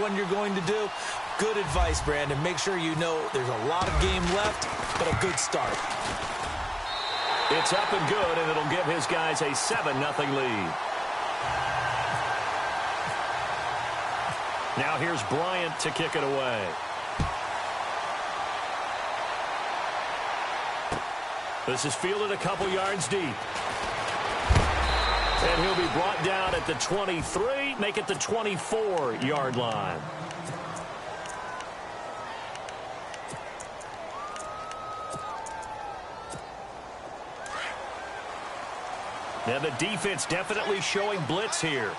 one you're going to do. Good advice, Brandon. Make sure you know there's a lot of game left, but a good start. It's up and good, and it'll give his guys a 7-0 lead. Now here's Bryant to kick it away. This is fielded a couple yards deep. And he'll be brought down at the 23, make it the 24-yard line. Now the defense definitely showing blitz here.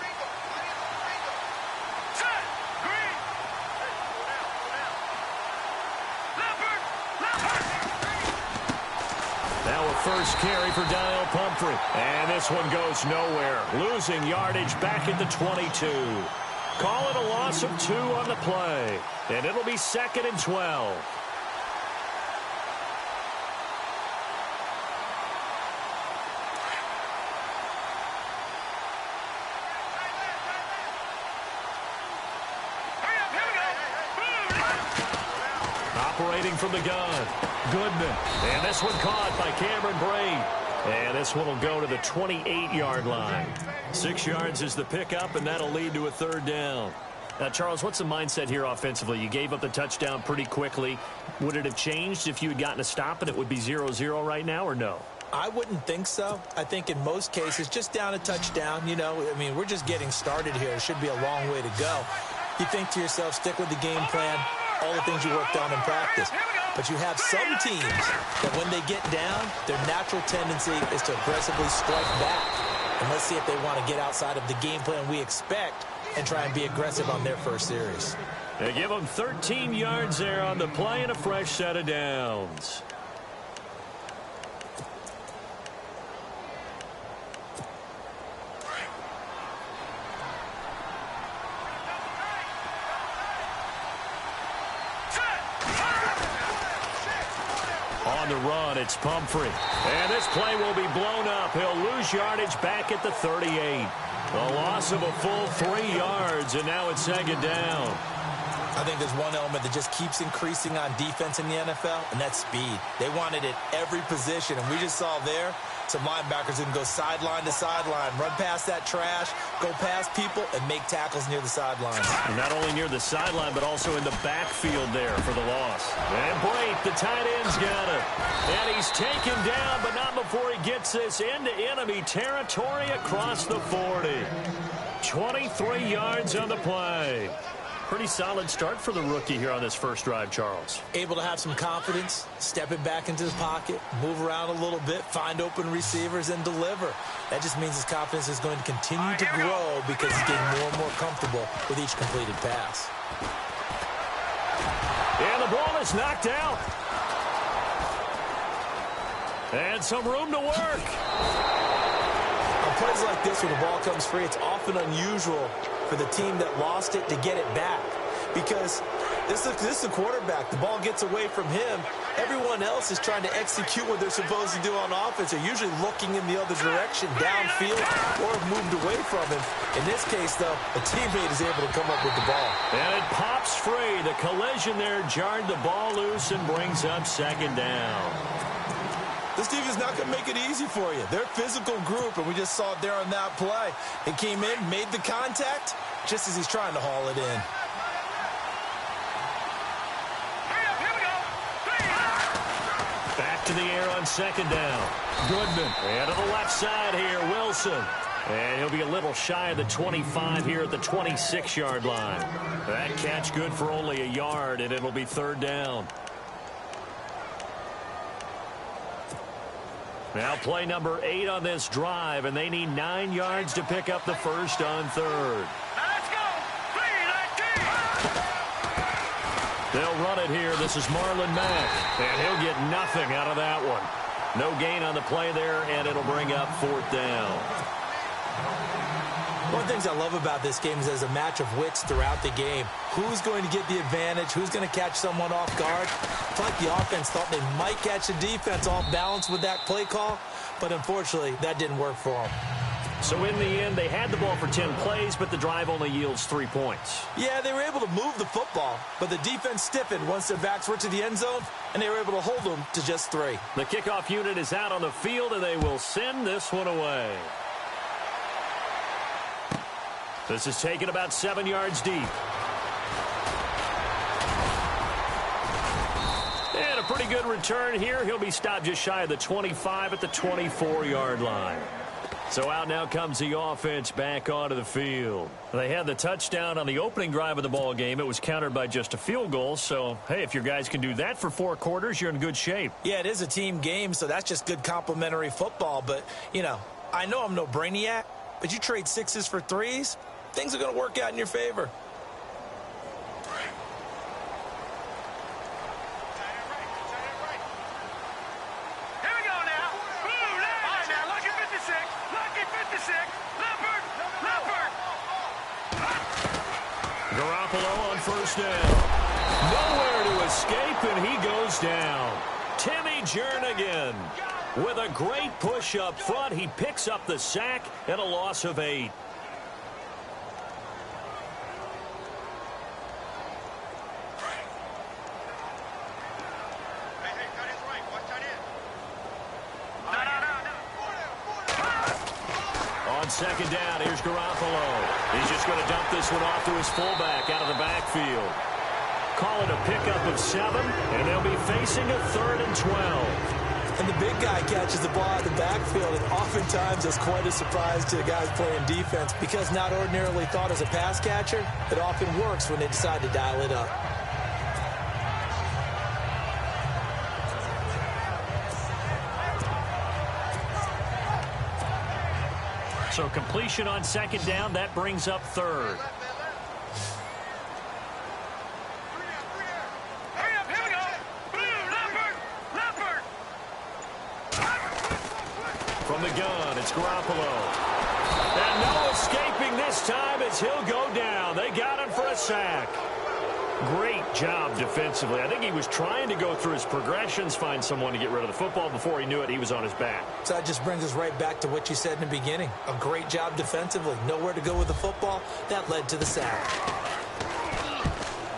Now a first carry for Daniel Pumphrey. And this one goes nowhere. Losing yardage back at the 22. Call it a loss of 2 on the play. And it'll be 2nd and 12. Operating from the gun. Goodman. And this one caught by Cameron Brate. And this one will go to the 28-yard line. 6 yards is the pickup, and that'll lead to a 3rd down. Now, Charles, what's the mindset here offensively? You gave up the touchdown pretty quickly. Would it have changed if you had gotten a stop and it would be 0-0 right now, or no? I wouldn't think so. I think in most cases, just down a touchdown, you know, I mean, we're just getting started here. It should be a long way to go. You think to yourself, stick with the game plan, all the things you worked on in practice. But you have some teams that when they get down, their natural tendency is to aggressively strike back. And let's see if they want to get outside of the game plan we expect and try and be aggressive on their first series. They give them 13 yards there on the play and a fresh set of downs. On the run, it's Pumphrey. And this play will be blown up. He'll lose yardage back at the 38. A loss of a full 3 yards, and now it's 2nd down. I think there's one element that just keeps increasing on defense in the NFL, and that's speed. They want it at every position, and we just saw there some linebackers who can go sideline to sideline, run past that trash, go past people, and make tackles near the sidelines. And not only near the sideline, but also in the backfield there for the loss. And Brate, the tight end's got it. And he's taken down, but not before he gets this into enemy territory across the 40. 23 yards on the play. Pretty solid start for the rookie here on this first drive, Charles. Able to have some confidence, stepping back into the pocket, move around a little bit, find open receivers, and deliver. That just means his confidence is going to continue to grow because he's getting more and more comfortable with each completed pass. And the ball is knocked out. And some room to work. On plays like this where the ball comes free, it's often unusual for the team that lost it to get it back. Because this is the quarterback. The ball gets away from him. Everyone else is trying to execute what they're supposed to do on offense. They're usually looking in the other direction, downfield, or have moved away from him. In this case, though, a teammate is able to come up with the ball. And it pops free. The collision there jarred the ball loose and brings up 2nd down. This team is not going to make it easy for you. They're a physical group, and we just saw it there on that play. It came in, made the contact, just as he's trying to haul it in. Back to the air on 2nd down. Goodman. And to the left side here, Wilson. And he'll be a little shy of the 25 here at the 26-yard line. That catch good for only a yard, and it'll be 3rd down. Now play number 8 on this drive, and they need 9 yards to pick up the first on 3rd. Let's go! 3-19! They'll run it here. This is Marlon Mack, and he'll get nothing out of that one. No gain on the play there, and it'll bring up 4th down. One of the things I love about this game is there's a match of wits throughout the game. Who's going to get the advantage? Who's going to catch someone off guard? It's like the offense thought they might catch the defense off balance with that play call, but unfortunately, that didn't work for them. So in the end, they had the ball for 10 plays, but the drive only yields 3 points. Yeah, they were able to move the football, but the defense stiffened once their backs were to the end zone, and they were able to hold them to just 3. The kickoff unit is out on the field, and they will send this one away. This is taken about 7 yards deep. And a pretty good return here. He'll be stopped just shy of the 25 at the 24-yard line. So out now comes the offense back onto the field. They had the touchdown on the opening drive of the ball game. It was countered by just a field goal. So, hey, if your guys can do that for 4 quarters, you're in good shape. Yeah, it is a team game, so that's just good complimentary football. But, you know, I know I'm no brainiac, but you trade 6s for 3s, things are going to work out in your favor. Garoppolo on first down. Nowhere to escape, and he goes down. Timmy Jernigan with a great push up front. He picks up the sack and a loss of 8. On second down, here's Garoppolo. He's just going to dump this one off to his fullback out of the backfield. Call it a pickup of 7, and they'll be facing a 3rd and 12. And the big guy catches the ball out of the backfield, and oftentimes is quite a surprise to the guys playing defense because not ordinarily thought as a pass catcher, it often works when they decide to dial it up. So completion on second down, that brings up 3rd. From the gun, it's Garoppolo. And no escaping this time as he'll go down. They got him for a sack. Great job defensively. I think he was trying to go through his progressions, find someone to get rid of the football. Before he knew it, he was on his back. So that just brings us right back to what you said in the beginning. A great job defensively. Nowhere to go with the football. That led to the sack.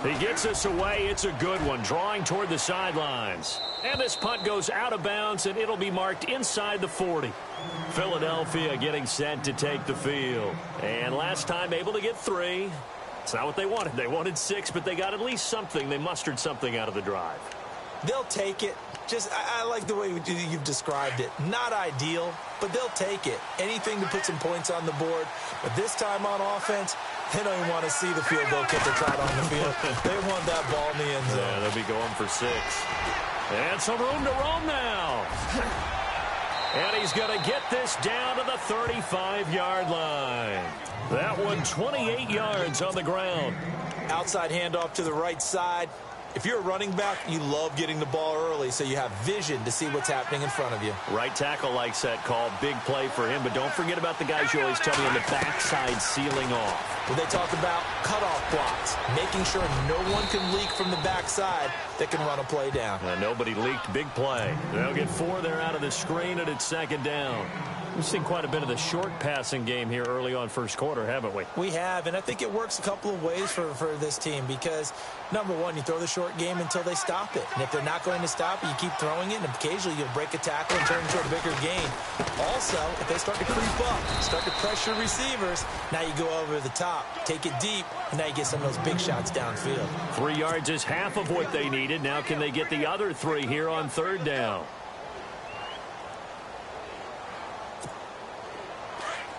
He gets us away. It's a good one, drawing toward the sidelines. And this punt goes out of bounds, and it'll be marked inside the 40. Philadelphia getting set to take the field. And last time able to get 3. It's not what they wanted. They wanted 6, but they got at least something. They mustered something out of the drive. They'll take it. Just, I like the way you've described it. Not ideal, but they'll take it. Anything to put some points on the board. But this time on offense, they don't even want to see the field goal kicker trot on the field. They want that ball in the end zone. Yeah, they'll be going for 6. And some room to roam now. And he's going to get this down to the 35-yard line. That one 28 yards on the ground. Outside handoff to the right side. If you're a running back, you love getting the ball early so you have vision to see what's happening in front of you. Right tackle likes that call. Big play for him, but don't forget about the guys you always tell me on the backside sealing off. Well, they talk about cutoff blocks, making sure no one can leak from the backside that can run a play down. Nobody leaked. Big play. They'll get 4 there out of the screen, and it's second down. We've seen quite a bit of the short passing game here early on first quarter, haven't we? We have, and I think it works a couple of ways for this team because, number one, you throw the short game until they stop it. And if they're not going to stop it, you keep throwing it, and occasionally you'll break a tackle and turn into a bigger gain. Also, if they start to creep up, start to pressure receivers, now you go over the top, take it deep, and now you get some of those big shots downfield. 3 yards is half of what they needed. Now can they get the other 3 here on third down?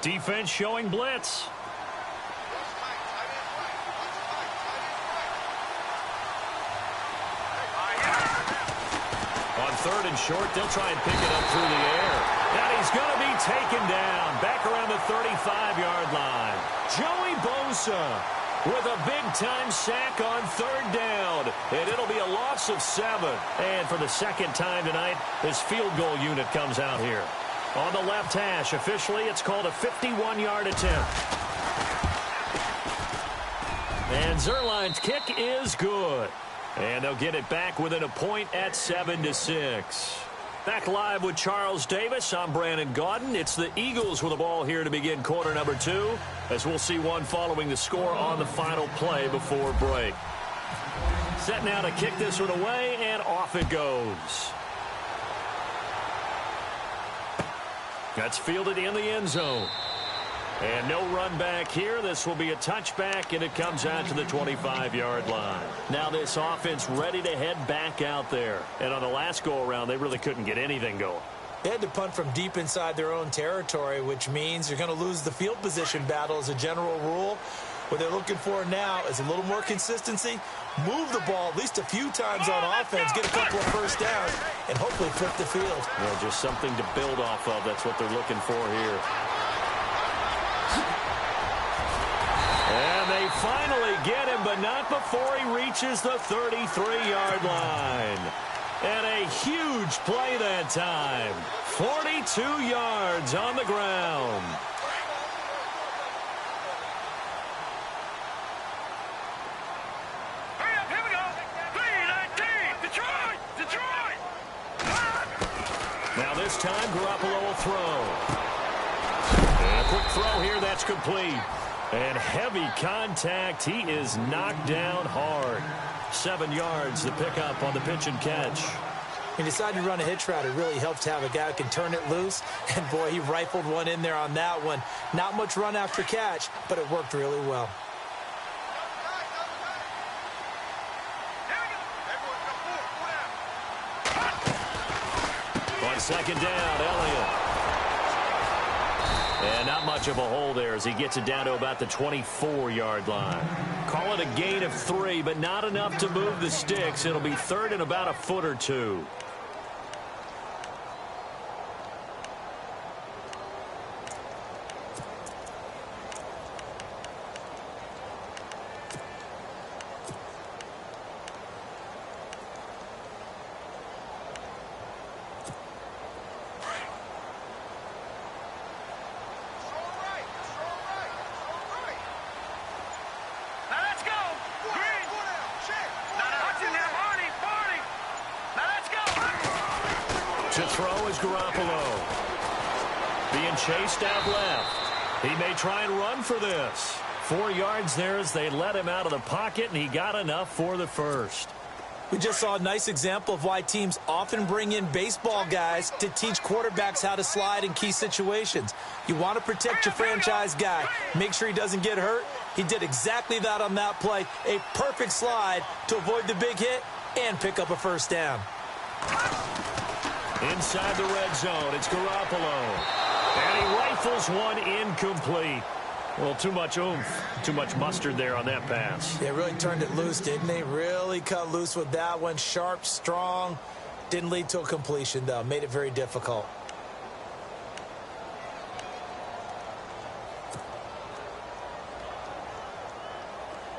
Defense showing blitz. On 3rd and short, they'll try and pick it up through the air. And he's going to be taken down back around the 35-yard line. Joey Bosa with a big-time sack on 3rd down. And it'll be a loss of 7. And for the second time tonight, this field goal unit comes out here. On the left hash, officially, it's called a 51-yard attempt. And Zuerlein's kick is good. And they'll get it back within a point at 7-6. Back live with Charles Davis. I'm Brandon Gaudin. It's the Eagles with the ball here to begin quarter number 2, as we'll see one following the score on the final play before break. Set now to kick this one away, and off it goes. That's fielded in the end zone. And no run back here. This will be a touchback, and it comes out to the 25-yard line. Now this offense ready to head back out there. And on the last go-around, they really couldn't get anything going. They had to punt from deep inside their own territory, which means you're going to lose the field position battle as a general rule. What they're looking for now is a little more consistency, move the ball at least a few times on offense, get a couple of first downs, and hopefully flip the field. Yeah, just something to build off of. That's what they're looking for here. And they finally get him, but not before he reaches the 33-yard line. And a huge play that time. 42 yards on the ground. Here we go. 3-19. Detroit. Detroit. Now this time, Garoppolo will throw. And a quick throw here, that's complete. And heavy contact. He is knocked down hard. 7 yards the pickup on the pitch and catch. He decided to run a hitch route. It really helps to have a guy who can turn it loose. And, boy, he rifled one in there on that one. Not much run after catch, but it worked really well. On second down, Elliott. And not much of a hole there as he gets it down to about the 24-yard line. Call it a gain of 3, but not enough to move the sticks. It'll be third and about a foot or two. To throw is Garoppolo. Being chased out left. He may try and run for this. 4 yards there as they let him out of the pocket, and he got enough for the first. We just saw a nice example of why teams often bring in baseball guys to teach quarterbacks how to slide in key situations. You want to protect your franchise guy. Make sure he doesn't get hurt. He did exactly that on that play. A perfect slide to avoid the big hit and pick up a first down. Inside the red zone, it's Garoppolo. And he rifles one incomplete. Well, too much oomph, too much mustard there on that pass. They really turned it loose, didn't they? Really cut loose with that one. Sharp, strong. Didn't lead to a completion, though. Made it very difficult.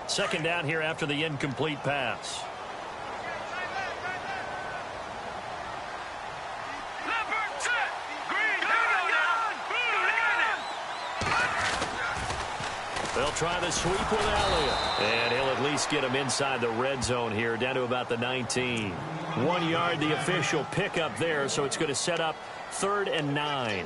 Second down here after the incomplete pass. They'll try the sweep with Elliott. And he'll at least get him inside the red zone here, down to about the 19. 1 yard, the official pickup there, so it's going to set up 3rd and 9.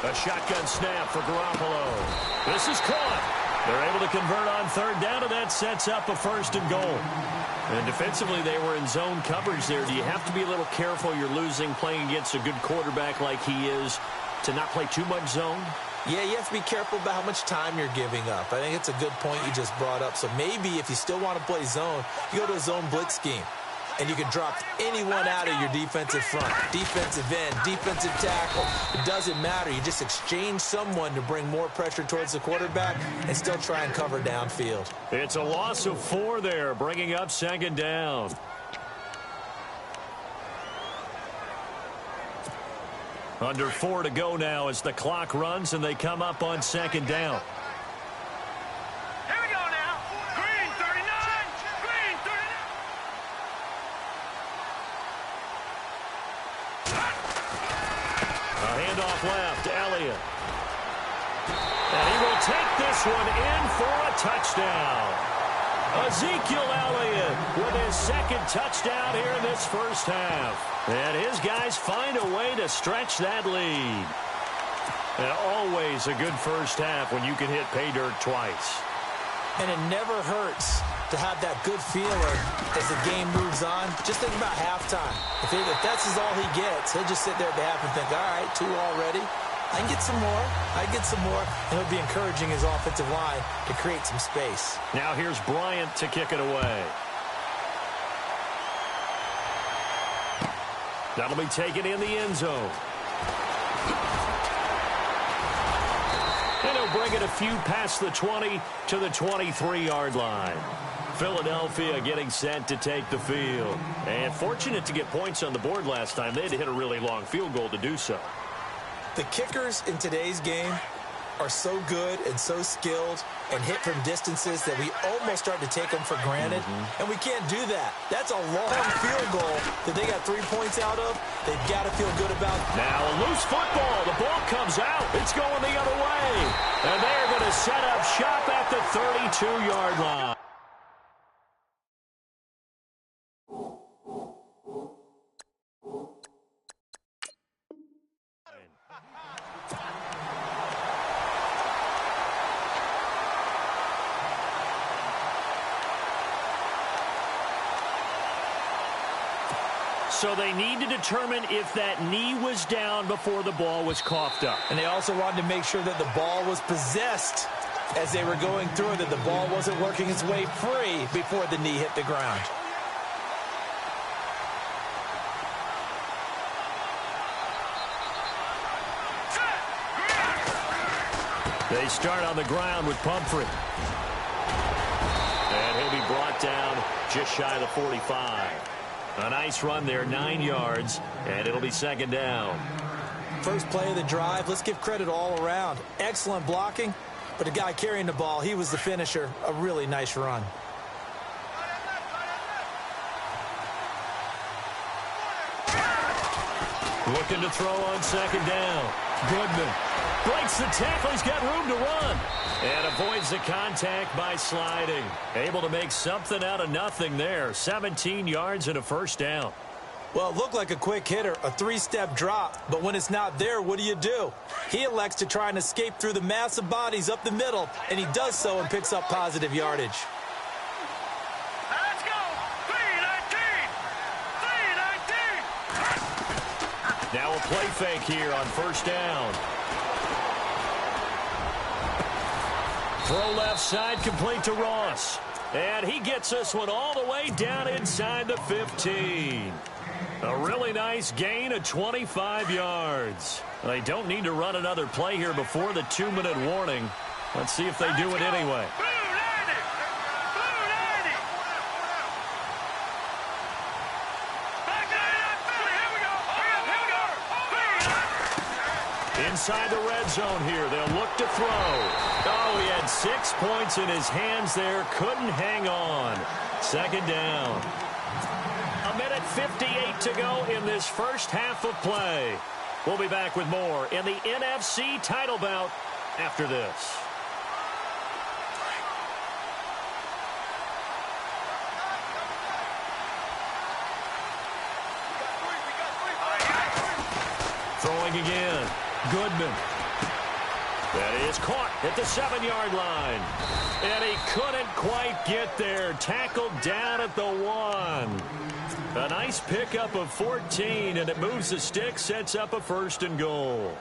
A shotgun snap for Garoppolo. This is caught. They're able to convert on 3rd down, and that sets up a 1st and goal. And defensively, they were in zone coverage there. Do you have to be a little careful? You're losing playing against a good quarterback like he is to not play too much zone? Yeah, you have to be careful about how much time you're giving up. I think it's a good point you just brought up. So maybe if you still want to play zone, you go to a zone blitz scheme. And you can drop anyone out of your defensive front, defensive end, defensive tackle. It doesn't matter. You just exchange someone to bring more pressure towards the quarterback and still try and cover downfield. It's a loss of 4 there, bringing up 2nd down. Under 4 to go now as the clock runs and they come up on 2nd down. Here we go now. Green 39. Green take this one in for a touchdown. Ezekiel Elliott with his second touchdown here in this first half. And his guys find a way to stretch that lead. And always a good first half when you can hit pay dirt twice. And it never hurts to have that good feeling as the game moves on. Just think about halftime. If that's all he gets, he'll just sit there at the half and think, all right, 2 already. I can get some more. I can get some more. And he'll be encouraging his offensive line to create some space. Now here's Bryant to kick it away. That'll be taken in the end zone. And he'll bring it a few past the 20 to the 23-yard line. Philadelphia getting set to take the field. And fortunate to get points on the board last time. They had to hit a really long field goal to do so. The kickers in today's game are so good and so skilled and hit from distances that we almost start to take them for granted. And we can't do that. That's a long field goal that they got 3 points out of. They've got to feel good about. Now a loose football. The ball comes out. It's going the other way. And they're going to set up shop at the 32-yard line. So they need to determine if that knee was down before the ball was coughed up. And they also wanted to make sure that the ball was possessed as they were going through it, that the ball wasn't working its way free before the knee hit the ground. They start on the ground with Pumphrey. And he'll be brought down just shy of the 45. A nice run there, 9 yards, and it'll be second down. First play of the drive, let's give credit all around. Excellent blocking, but the guy carrying the ball, he was the finisher. A really nice run. Looking to throw on second down. Goodman breaks the tackle. He's got room to run. And avoids the contact by sliding. Able to make something out of nothing there. 17 yards and a first down. Well, it looked like a quick hitter, a 3-step drop. But when it's not there, what do? He elects to try and escape through the massive bodies up the middle, and he does so and picks up positive yardage. Let's go! 3-19! Now a play fake here on first down. Throw left side, complete to Ross. And he gets this one all the way down inside the 15. A really nice gain of 25 yards. They don't need to run another play here before the 2-minute warning. Let's see if they do it anyway. Inside the red zone here. They'll look to throw. Oh, he had 6 points in his hands there. Couldn't hang on. Second down. 1:58 to go in this first half of play. We'll be back with more in the NFC title bout after this. Throwing again. Goodman. That is caught at the 7-yard line. And he couldn't quite get there. Tackled down at the 1. A nice pickup of 14, and it moves the stick, sets up a 1st and goal.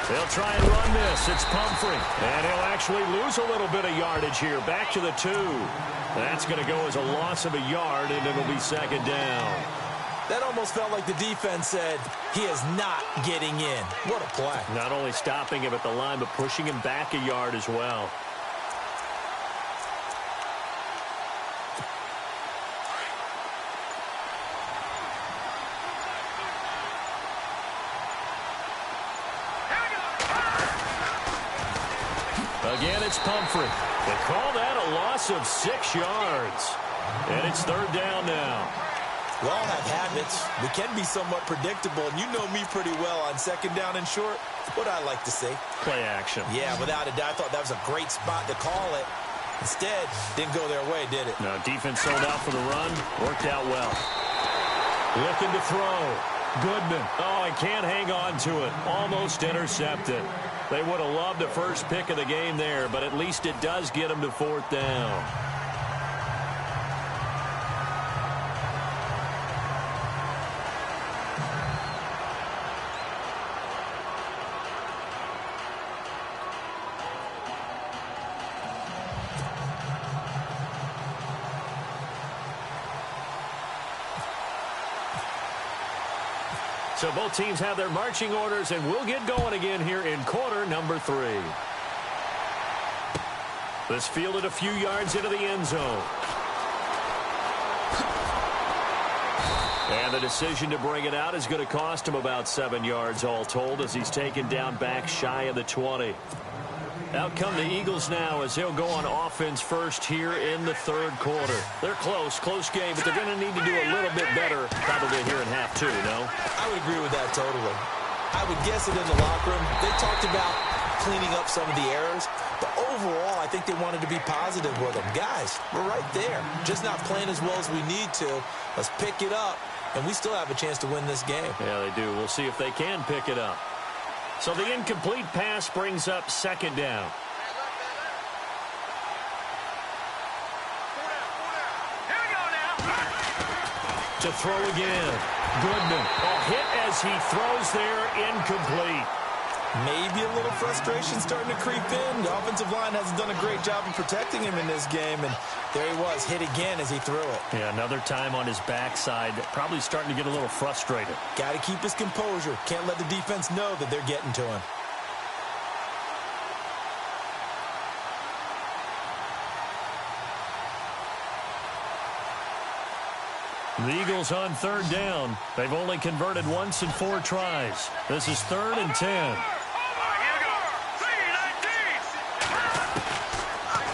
They'll try and run this. It's Pumphrey. And he'll actually lose a little bit of yardage here. Back to the 2. That's going to go as a loss of a yard, and it'll be second down. That almost felt like the defense said, he is not getting in. What a play. Not only stopping him at the line, but pushing him back a yard as well. Again, it's Pumphrey. They call that a loss of 6 yards. And it's third down now. We all have habits. We can be somewhat predictable, and you know me pretty well on second down and short. What I like to say. Play action. Yeah, without a doubt. I thought that was a great spot to call it. Instead, didn't go their way, did it? No, defense sold out for the run. Worked out well. Looking to throw. Goodman. Oh, I can't hang on to it. Almost intercepted. They would have loved the first pick of the game there, but at least it does get them to fourth down. So both teams have their marching orders, and we'll get going again here in quarter number 3. This fielded a few yards into the end zone. And the decision to bring it out is going to cost him about 7 yards all told as he's taken down back shy of the 20. Out come the Eagles now as they'll go on offense first here in the third quarter. They're close game, but they're going to need to do a little bit better probably here in half 2, no? I would agree with that totally. I would guess it in the locker room. They talked about cleaning up some of the errors, but overall, I think they wanted to be positive with them. Guys, we're right there. Just not playing as well as we need to. Let's pick it up, and we still have a chance to win this game. Yeah, they do. We'll see if they can pick it up. So the incomplete pass brings up second down. To throw again. Goodman. A hit as he throws there, incomplete. Maybe a little frustration starting to creep in. The offensive line hasn't done a great job of protecting him in this game, and there he was, hit again as he threw it. Yeah, another time on his backside, probably starting to get a little frustrated. Got to keep his composure. Can't let the defense know that they're getting to him. The Eagles on third down. They've only converted once in 4 tries. This is 3rd and 10.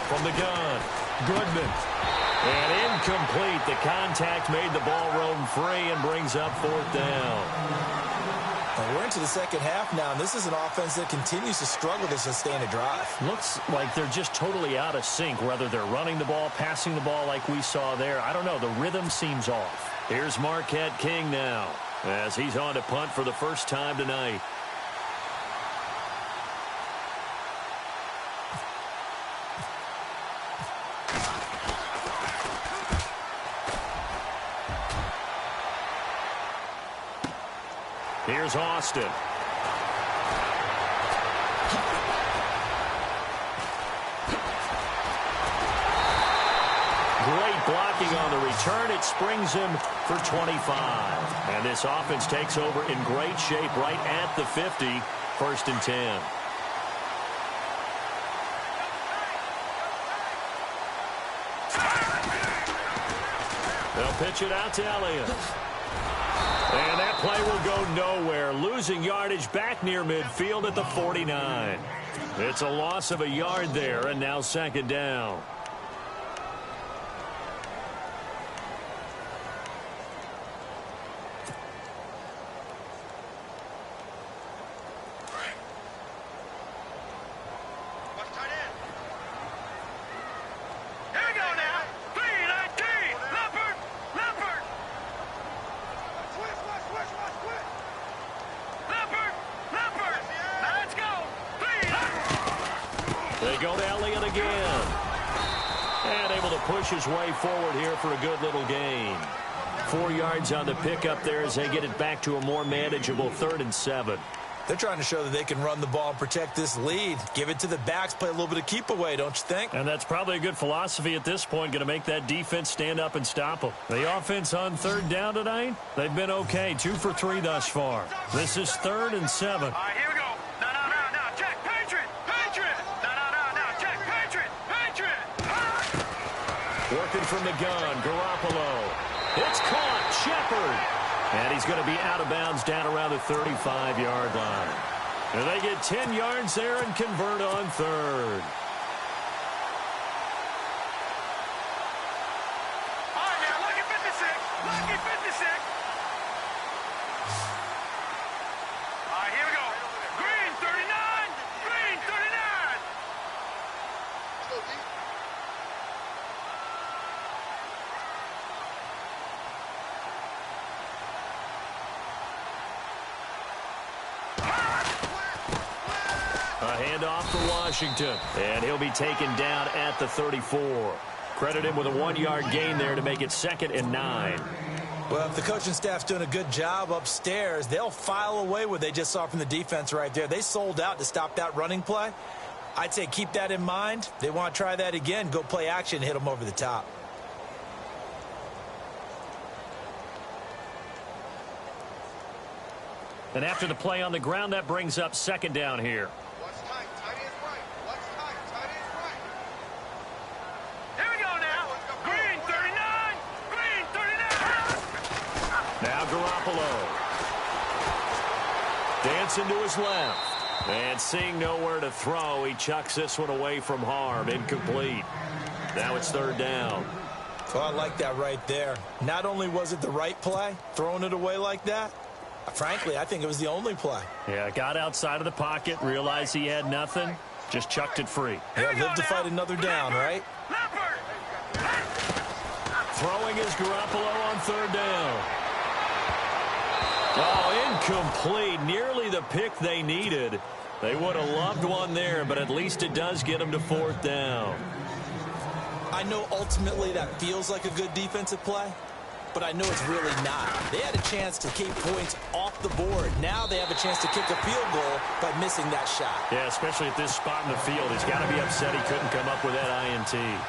From the gun, Goodman. And incomplete. The contact made the ball roam free and brings up 4th down. And we're into the second half now, and this is an offense that continues to struggle to sustain a drive. Looks like they're just totally out of sync, whether they're running the ball, passing the ball like we saw there. I don't know. The rhythm seems off. Here's Marquette King now as he's on to punt for the first time tonight. Here's Austin. Great blocking on the return. It springs him for 25. And this offense takes over in great shape right at the 50. 1st and 10. They'll pitch it out to Elliott. And that play will go nowhere. Losing yardage back near midfield at the 49. It's a loss of a yard there, and now 2nd down. They go to Elliott again. And able to push his way forward here for a good little gain. 4 yards on the pickup there as they get it back to a more manageable 3rd and 7. They're trying to show that they can run the ball and protect this lead. Give it to the backs, play a little bit of keep away, don't you think? And that's probably a good philosophy at this point, going to make that defense stand up and stop them. The offense on 3rd down tonight, they've been okay, 2 for 3 thus far. This is 3rd and 7. All right, here we go. No, check, Patriot. No, check, Patriot. Working from the gun, Garoppolo. It's caught, Shepard. And he's going to be out of bounds down around the 35-yard line. And they get 10 yards there and convert on 3rd. handoff for Washington, and he'll be taken down at the 34. Credit him with a 1-yard gain there to make it 2nd and 9. Well, if the coaching staff's doing a good job upstairs, they'll file away what they just saw from the defense right there. They sold out to stop that running play. I'd say keep that in mind. They want to try that again. Go play action, hit them over the top. And after the play on the ground, that brings up 2nd down here. Watch time. Tight is right. Watch time. Tight is right. Here we go now. Green 39. Green 39. Now Garoppolo. Dancing to his left. And seeing nowhere to throw, he chucks this one away from harm. Incomplete. Now it's 3rd down. Oh, I like that right there. Not only was it the right play, throwing it away like that, frankly, I think it was the only play. Yeah, got outside of the pocket, realized he had nothing, just chucked it free. Yeah, live to fight another down, right? Throwing is Garoppolo on 3rd down. Oh, incomplete. Nearly the pick they needed. They would have loved one there, but at least it does get them to 4th down. I know ultimately that feels like a good defensive play, but I know it's really not. They had a chance to keep points off the board. Now they have a chance to kick a field goal by missing that shot. Yeah, especially at this spot in the field. He's got to be upset he couldn't come up with that INT.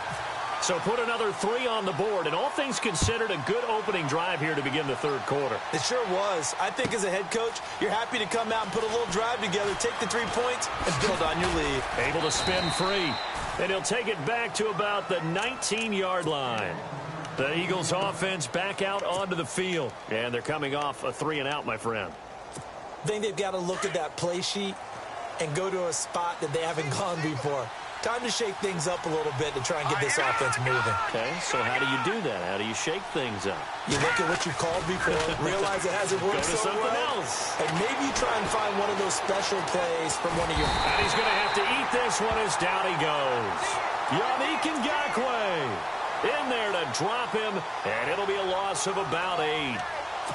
So put another 3 on the board, and all things considered, a good opening drive here to begin the 3rd quarter. It sure was. I think as a head coach, you're happy to come out and put a little drive together, take the 3 points, and build on your lead. Able to spin free, and he'll take it back to about the 19-yard line. The Eagles offense back out onto the field, and they're coming off a 3-and-out, my friend. I think they've got to look at that play sheet and go to a spot that they haven't gone before. Time to shake things up a little bit to try and get this offense moving. Okay, so how do you do that? How do you shake things up? You look at what you called before, realize it hasn't worked so well, else. and maybe you try and find one of those special plays from one of your... And he's going to have to eat this one as down he goes. Yannick Ngakoue in there to drop him, and it'll be a loss of about 8.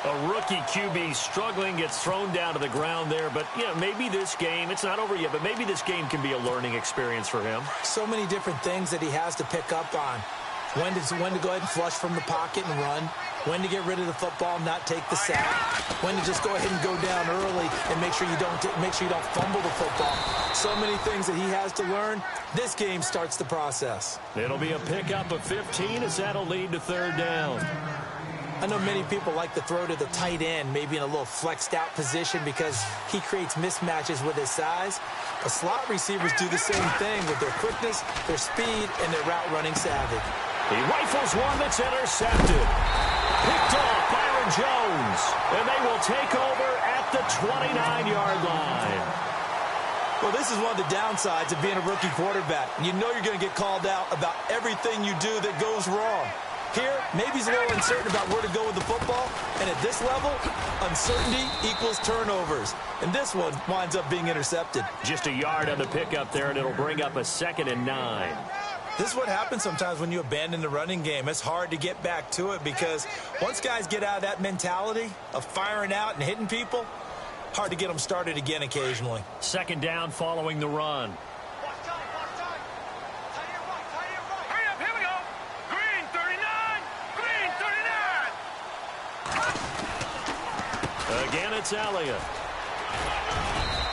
A rookie QB struggling, gets thrown down to the ground there. But, yeah, maybe this game, it's not over yet, but maybe this game can be a learning experience for him. So many different things that he has to pick up on. When to go ahead and flush from the pocket and run. When to get rid of the football, not take the sack. When to just go ahead and go down early and make sure you don't fumble the football. So many things that he has to learn. This game starts the process. It'll be a pickup of 15 as that'll lead to 3rd down. I know many people like to throw to the tight end, maybe in a little flexed out position because he creates mismatches with his size. But slot receivers do the same thing with their quickness, their speed, and their route running savvy. He rifles one that's intercepted. Picked off Byron Jones. And they will take over at the 29-yard line. Well, this is one of the downsides of being a rookie quarterback. You know you're going to get called out about everything you do that goes wrong. Here, maybe he's a little uncertain about where to go with the football. And at this level, uncertainty equals turnovers. And this one winds up being intercepted. Just a yard on the pickup there, and it'll bring up a 2nd and 9. This is what happens sometimes when you abandon the running game. It's hard to get back to it because once guys get out of that mentality of firing out and hitting people, hard to get them started again occasionally. 2nd down following the run. Hurry up, here we go. Green 39. Green 39. Again, it's Elliott.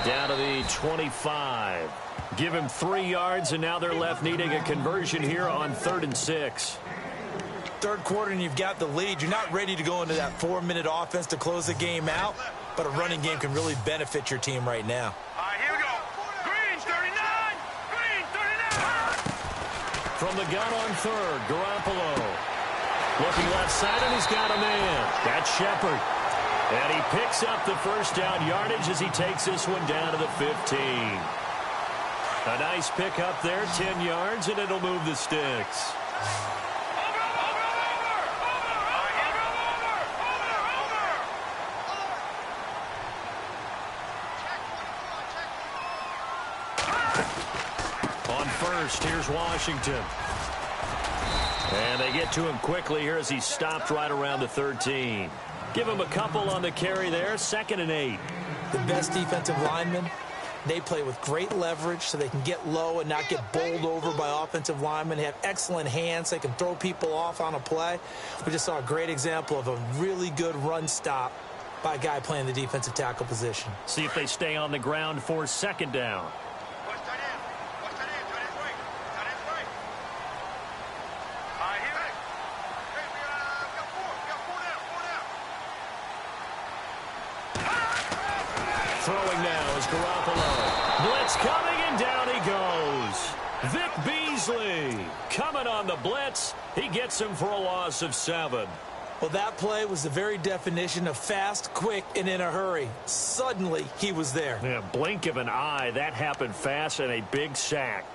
Down to the 25. Give him 3 yards, and now they're left needing a conversion here on 3rd and 6. 3rd quarter, and you've got the lead. You're not ready to go into that 4-minute offense to close the game out, but a running game can really benefit your team right now. All right, here we go. Green 39. Green 39. From the gun on 3rd, Garoppolo. Looking left side, and he's got a man. That's Shepard. And he picks up the 1st down yardage as he takes this one down to the 15. A nice pick up there, 10 yards, and it'll move the sticks. On 1st, here's Washington. And they get to him quickly here as he stopped right around the 13. Give him a couple on the carry there, 2nd and 8. The best defensive lineman They play with great leverage so they can get low and not get bowled over by offensive linemen. They have excellent hands. They can throw people off on a play. We just saw a great example of a really good run stop by a guy playing the defensive tackle position. See if they stay on the ground for second down. Throwing now is Garoppolo. Blitz coming, and down he goes. Vic Beasley coming on the blitz. He gets him for a loss of 7. Well, that play was the very definition of fast, quick, and in a hurry. Suddenly, he was there. Yeah, blink of an eye. That happened fast, and a big sack.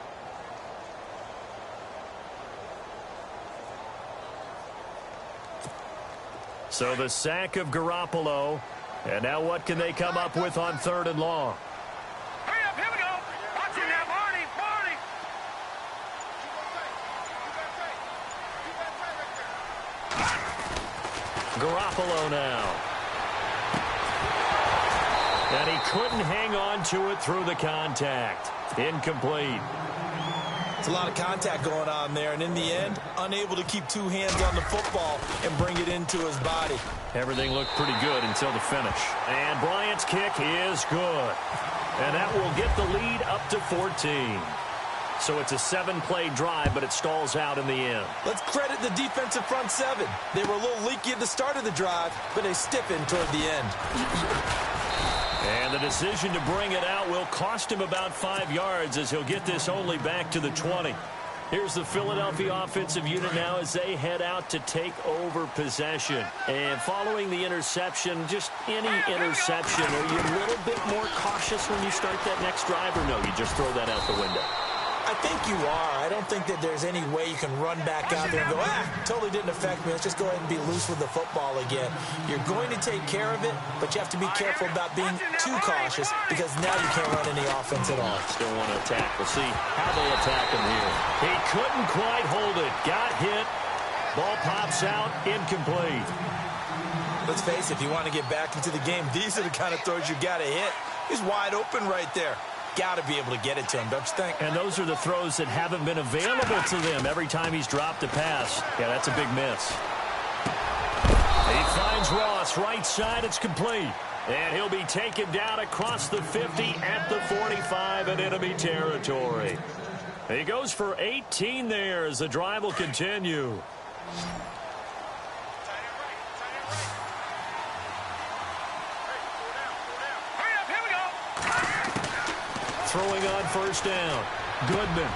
So the sack of Garoppolo. And now what can they come up with on 3rd and long? Hurry up, here we go. Watch it now, Barney, Barney. Garoppolo now. And he couldn't hang on to it through the contact. Incomplete. It's a lot of contact going on there, and in the end, unable to keep two hands on the football and bring it into his body. Everything looked pretty good until the finish. And Bryant's kick is good. And that will get the lead up to 14. So it's a 7-play drive, but it stalls out in the end. Let's credit the defensive front 7. They were a little leaky at the start of the drive, but they stiffened toward the end. And the decision to bring it out will cost him about 5 yards as he'll get this only back to the 20. Here's the Philadelphia offensive unit now as they head out to take over possession. And following the interception, just any interception, are you a little bit more cautious when you start that next drive, or no, you just throw that out the window? I think you are. I don't think that there's any way you can run back out there and go, totally didn't affect me. Let's just go ahead and be loose with the football again. You're going to take care of it, but you have to be careful about being too cautious because now you can't run any offense at all. Still want to attack. We'll see how they attack him here. He couldn't quite hold it. Got hit. Ball pops out. Incomplete. Let's face it, if you want to get back into the game, these are the kind of throws you got to hit. He's wide open right there. Got to be able to get it to him, don't you think? And those are the throws that haven't been available to them every time he's dropped a pass. Yeah, that's a big miss. He finds Ross right side. It's complete. And he'll be taken down across the 50 at the 45 in enemy territory. He goes for 18 there as the drive will continue. Throwing on 1st down. Goodman.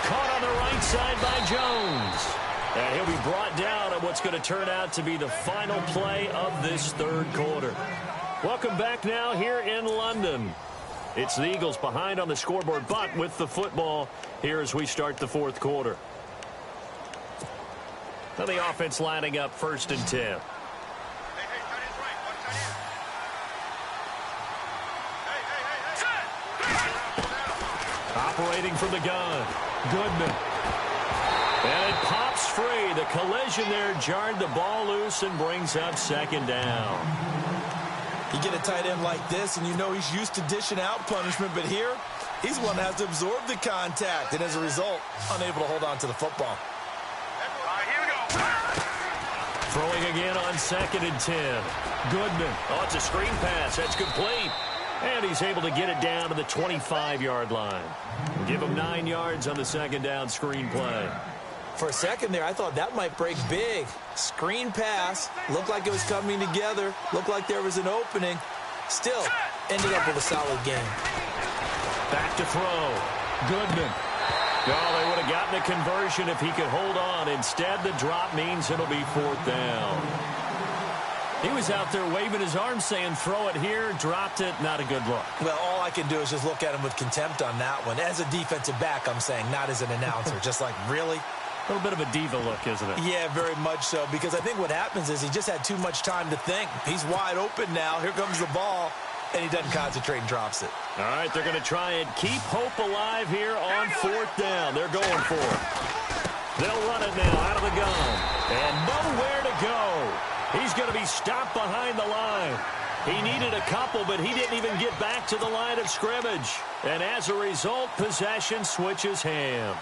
Caught on the right side by Jones. And he'll be brought down on what's going to turn out to be the final play of this 3rd quarter. Welcome back now here in London. It's the Eagles behind on the scoreboard, but with the football here as we start the 4th quarter. Now the offense lining up 1st and 10. Operating from the gun. Goodman. And it pops free. The collision there jarred the ball loose and brings up 2nd down. You get a tight end like this, and you know he's used to dishing out punishment, but here, he's one that has to absorb the contact, and as a result, unable to hold on to the football. Here we go. Throwing again on 2nd and 10. Goodman. Oh, it's a screen pass. That's complete. And he's able to get it down to the 25-yard line. Give him 9 yards on the 2nd down screen play. For a second there, I thought that might break big. Screen pass. Looked like it was coming together. Looked like there was an opening. Still, ended up with a solid game. Back to throw. Goodman. Oh, they would have gotten the conversion if he could hold on. Instead, the drop means it'll be 4th down. He was out there waving his arms saying, throw it here, dropped it, not a good look. Well, all I can do is just look at him with contempt on that one. As a defensive back, I'm saying, not as an announcer. Just like, really? A little bit of a diva look, isn't it? Yeah, very much so, because I think what happens is he just had too much time to think. He's wide open now. Here comes the ball, and he doesn't concentrate and drops it. All right, they're going to try and keep hope alive here on 4th down. They're going for it. They'll run it now out of the gun. And nowhere to go. He's going to be stopped behind the line. He needed a couple, but he didn't even get back to the line of scrimmage. And as a result, possession switches hands.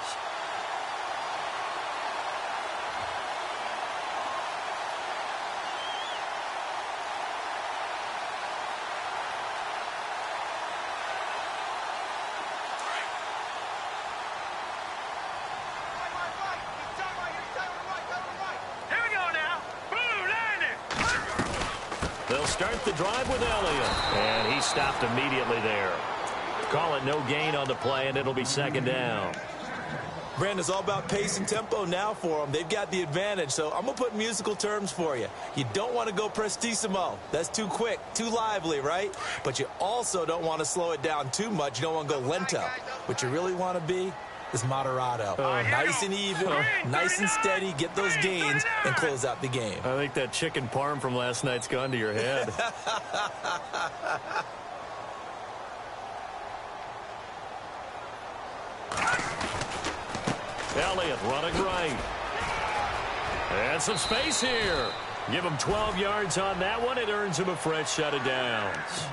They'll start the drive with Elliott. And he stopped immediately there. Call it no gain on the play, and it'll be second down. Brandon, it's all about pace and tempo now for them. They've got the advantage, so I'm going to put musical terms for you. You don't want to go prestissimo. That's too quick, too lively, right? But you also don't want to slow it down too much. You don't want to go lento. What you really want to be is moderato. Nice and even, nice and steady, get those gains, and close out the game. I think that chicken parm from last night's gone to your head. Elliott running right. And some space here. Give him 12 yards on that one. It earns him a fresh set of downs.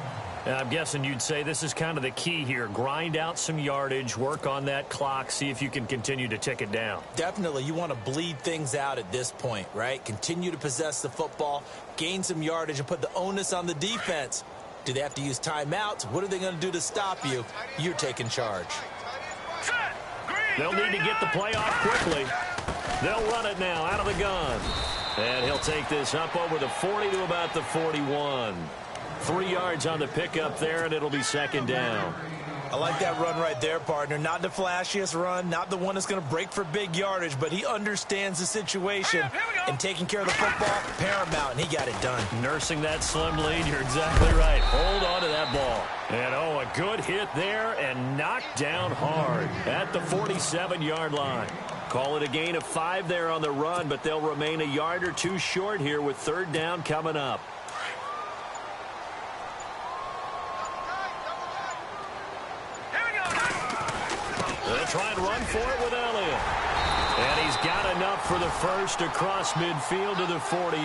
And I'm guessing you'd say this is kind of the key here. Grind out some yardage, work on that clock, see if you can continue to tick it down. Definitely. You want to bleed things out at this point, right? Continue to possess the football, gain some yardage, and put the onus on the defense. Do they have to use timeouts? What are they going to do to stop you? You're taking charge. They'll need to get the play off quickly. They'll run it now out of the gun. And he'll take this up over the 40 to about the 41. 3 yards on the pickup there, and it'll be second down. I like that run right there, partner. Not the flashiest run, not the one that's going to break for big yardage, but he understands the situation, and taking care of the football, paramount, and he got it done. Nursing that slim lead, you're exactly right. Hold on to that ball. And, a good hit there and knocked down hard at the 47-yard line. Call it a gain of 5 there on the run, but they'll remain a yard or two short here with third down coming up. They'll try and run for it with Elliott. And he's got enough for the first across midfield to the 48.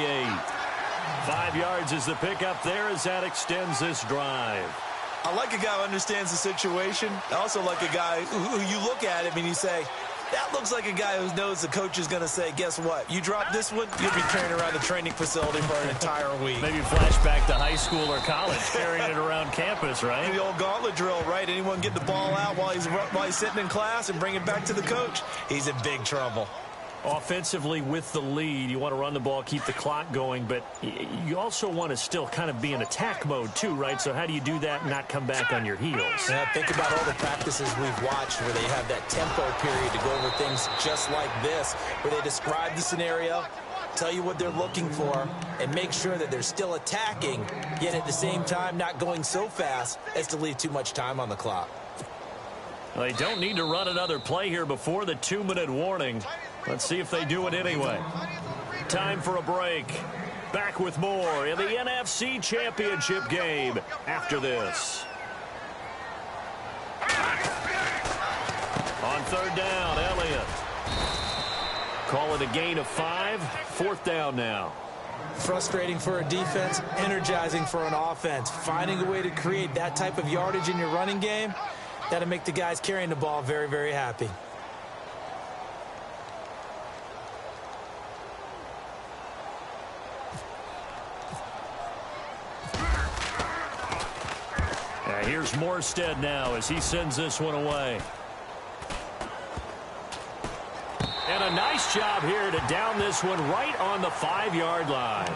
5 yards is the pickup there as that extends this drive. I like a guy who understands the situation. I also like a guy who you look at him and you say, that looks like a guy who knows the coach is going to say, guess what? You drop this one, you'll be carrying around the training facility for an entire week. Maybe flashback to high school or college, carrying it around campus, right? The old gauntlet drill, right? Anyone get the ball out while he's sitting in class and bring it back to the coach? He's in big trouble. Offensively with the lead, you want to run the ball, keep the clock going, but you also want to still kind of be in attack mode too, right? So how do you do that and not come back on your heels? Yeah, think about all the practices we've watched where they have that tempo period to go over things just like this, where they describe the scenario, tell you what they're looking for, and make sure that they're still attacking, yet at the same time not going so fast as to leave too much time on the clock. Well, they don't need to run another play here before the 2-minute warning. Let's see if they do it anyway. Time for a break. Back with more in the NFC Championship game after this. On third down, Elliott. Call it a gain of 5. Fourth down now. Frustrating for a defense, energizing for an offense. Finding a way to create that type of yardage in your running game, that'll make the guys carrying the ball very, very happy. Here's Morstead now as he sends this one away. And a nice job here to down this one right on the 5-yard line.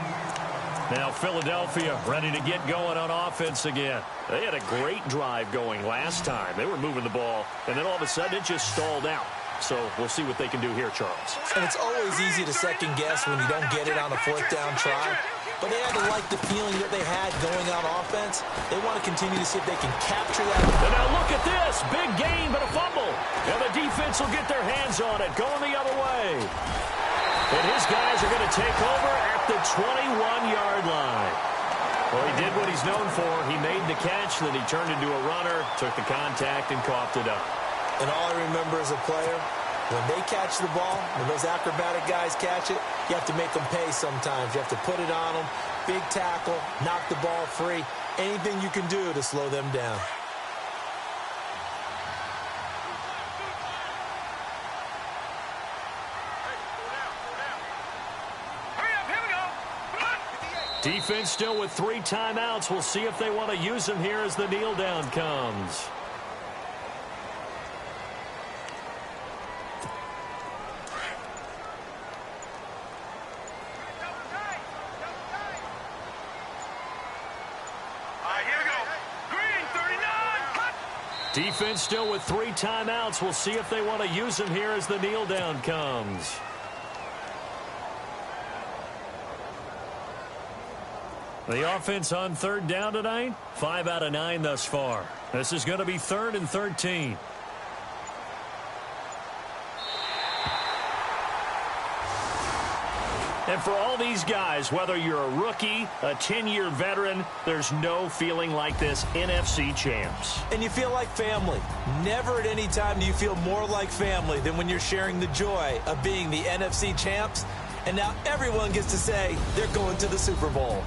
Now Philadelphia ready to get going on offense again. They had a great drive going last time. They were moving the ball, and then all of a sudden it just stalled out. So we'll see what they can do here, Charles. And it's always easy to second guess when you don't get it on a fourth down try. But they had to like the feeling that they had going on offense. They want to continue to see if they can capture that. And now look at this. Big gain, but a fumble. And the defense will get their hands on it, going the other way. And his guys are going to take over at the 21-yard line. Well, he did what he's known for. He made the catch, then he turned into a runner, took the contact, and coughed it up. And all I remember as a player, when they catch the ball, when those acrobatic guys catch it, You have to make them pay sometimes. You have to put it on them. Big tackle, knock the ball free. Anything you can do to slow them down. Defense still with 3 timeouts. We'll see if they want to use them here as the kneel down comes. Defense still with 3 timeouts. We'll see if they want to use them here as the kneel down comes. The offense on 3rd down tonight, 5 out of 9 thus far. This is going to be 3rd and 13. And for all these guys, whether you're a rookie, a 10-year veteran, there's no feeling like this NFC champs. And you feel like family. Never at any time do you feel more like family than when you're sharing the joy of being the NFC champs. And now everyone gets to say they're going to the Super Bowl.